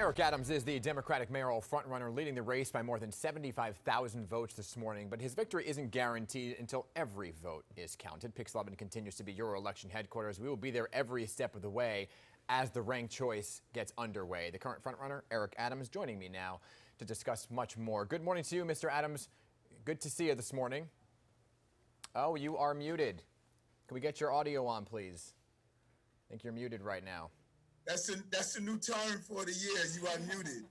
Eric Adams is the Democratic mayoral frontrunner, leading the race by more than 75,000 votes this morning. But his victory isn't guaranteed until every vote is counted. PIX11 continues to be your election headquarters. We will be there every step of the way as the ranked choice gets underway. The current frontrunner, Eric Adams, joining me now to discuss much more. Good morning to you, Mr. Adams. Good to see you this morning. Oh, you are muted. Can we get your audio on, please? I think you're muted right now. That's the new term for the year. You are muted.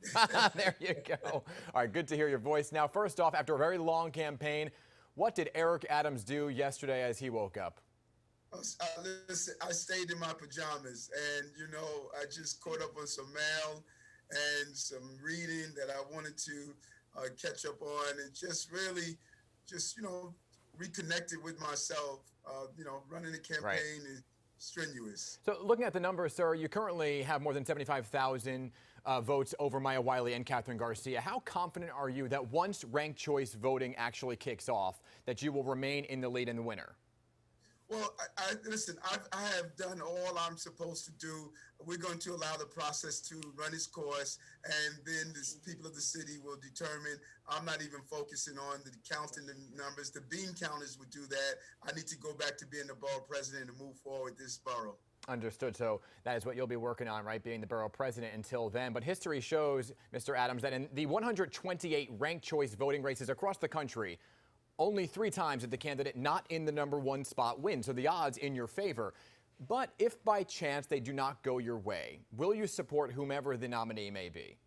There you go. All right, good to hear your voice. Now, first off, after a very long campaign, what did Eric Adams do yesterday as he woke up? Listen, I stayed in my pajamas, and I just caught up on some mail and some reading that I wanted to catch up on, and just really, reconnected with myself. Running the campaign is strenuous. So looking at the numbers, sir, you currently have more than 75,000 votes over Maya Wiley and Catherine Garcia. How confident are you that once ranked choice voting actually kicks off, that you will remain in the lead and the winner? Well, listen, I have done all I'm supposed to do. We're going to allow the process to run its course, and then the people of the city will determine. I'm not even focusing on the counting the numbers. The bean counters would do that. I need to go back to being the borough president and move forward this borough. Understood. So that is what you'll be working on, right? Being the borough president until then. But history shows, Mr. Adams, that in the 128 ranked choice voting races across the country, only 3 times did the candidate not in the #1 spot win, so the odds in your favor. But if by chance they do not go your way, will you support whomever the nominee may be?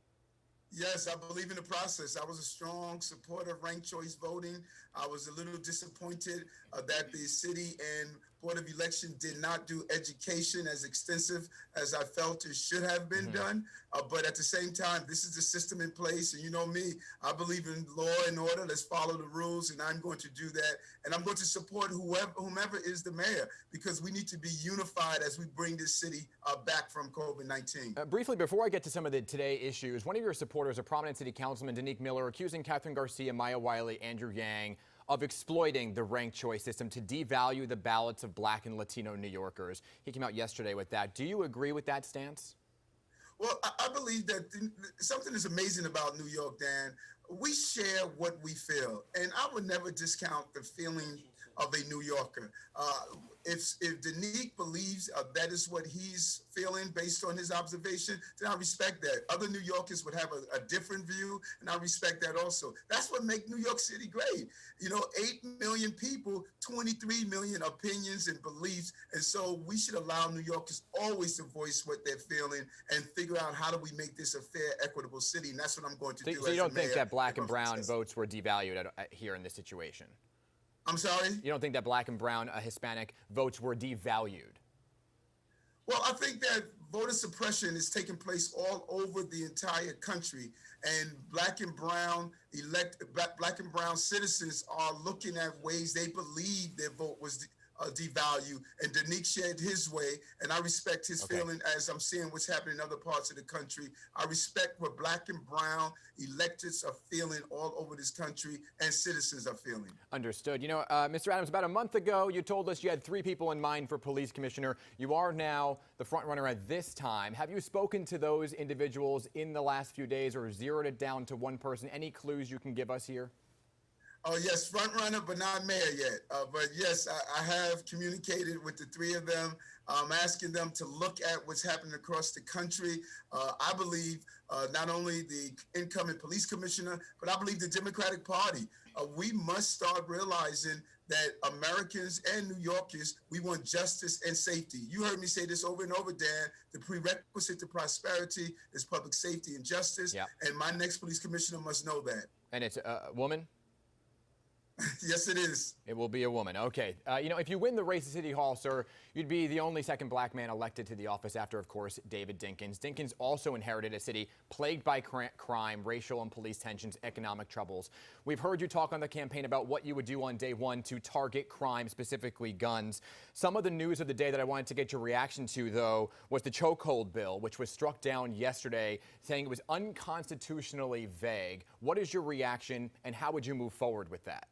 Yes, I believe in the process. I was a strong supporter of ranked choice voting. I was a little disappointed that the city and Board of Election did not do education as extensive as I felt it should have been done. But at the same time, this is the system in place. And you know me, I believe in law and order. Let's follow the rules. And I'm going to do that. And I'm going to support whomever is the mayor, because we need to be unified as we bring this city back from COVID-19. Briefly, before I get to some of the today issues, one of your supporters, a prominent city councilman, Danique Miller, accusing Catherine Garcia, Maya Wiley, Andrew Yang of exploiting the ranked choice system to devalue the ballots of Black and Latino New Yorkers. He came out yesterday with that. Do you agree with that stance? Well, I believe that something is amazing about New York, Dan. We share what we feel, and I would never discount the feeling of a New Yorker. If Danique believes that is what he's feeling based on his observation, then I respect that. Other New Yorkers would have a different view, and I respect that also. That's what makes New York City great. 8 million people, 23 million opinions and beliefs, and so we should allow New Yorkers always to voice what they're feeling and figure out how do we make this a fair, equitable city, and that's what I'm going to do. So you don't think that Black and brown votes were devalued here in this situation? I'm sorry? You don't think that Black and brown Hispanic votes were devalued? Well, I think that voter suppression is taking place all over the entire country, and Black and brown citizens are looking at ways they believe their vote was devalued, and Danique shared his way, and I respect his feeling as I'm seeing what's happening in other parts of the country. I respect what Black and brown electeds are feeling all over this country, and citizens are feeling. Understood. Mr. Adams, about a month ago, you told us you had 3 people in mind for police commissioner. You are now the front runner at this time. Have you spoken to those individuals in the last few days, or zeroed it down to one person? Any clues you can give us here? Oh, yes, front runner, but not mayor yet. But yes, I have communicated with the 3 of them. I'm asking them to look at what's happening across the country. I believe not only the incoming police commissioner, but I believe the Democratic Party. We must start realizing that Americans and New Yorkers, we want justice and safety. You heard me say this over and over, Dan. The prerequisite to prosperity is public safety and justice. Yep. And my next police commissioner must know that. And it's a woman? Yes, it is. It will be a woman. Okay. If you win the race at City Hall, sir, you'd be the only second Black man elected to the office after, of course, David Dinkins. Dinkins also inherited a city plagued by crime, racial and police tensions, economic troubles. We've heard you talk on the campaign about what you would do on day 1 to target crime, specifically guns. Some of the news of the day that I wanted to get your reaction to, though, was the chokehold bill, which was struck down yesterday, saying it was unconstitutionally vague. What is your reaction, and how would you move forward with that?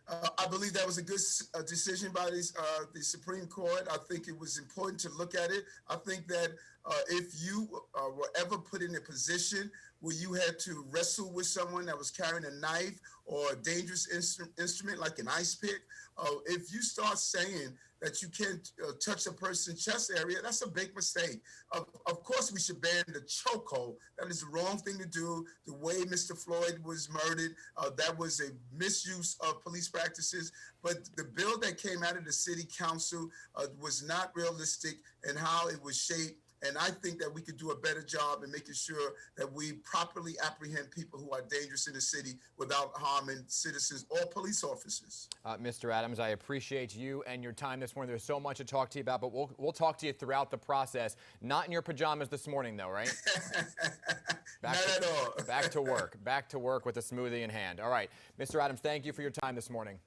I believe that was a good decision by the Supreme Court. I think it was important to look at it. I think that if you were ever put in a position where you had to wrestle with someone that was carrying a knife or a dangerous instrument like an ice pick, if you start saying that you can't touch a person's chest area, that's a big mistake. Of course, we should ban the chokehold. That is the wrong thing to do. The way Mr. Floyd was murdered, that was a misuse of police practices. But the bill that came out of the city council was not realistic in how it was shaped. And I think that we could do a better job in making sure that we properly apprehend people who are dangerous in the city without harming citizens or police officers. Mr. Adams, I appreciate you and your time this morning. There's so much to talk to you about, but we'll talk to you throughout the process. Not in your pajamas this morning, though, right? Not at all. Back to work. Back to work with a smoothie in hand. All right. Mr. Adams, thank you for your time this morning.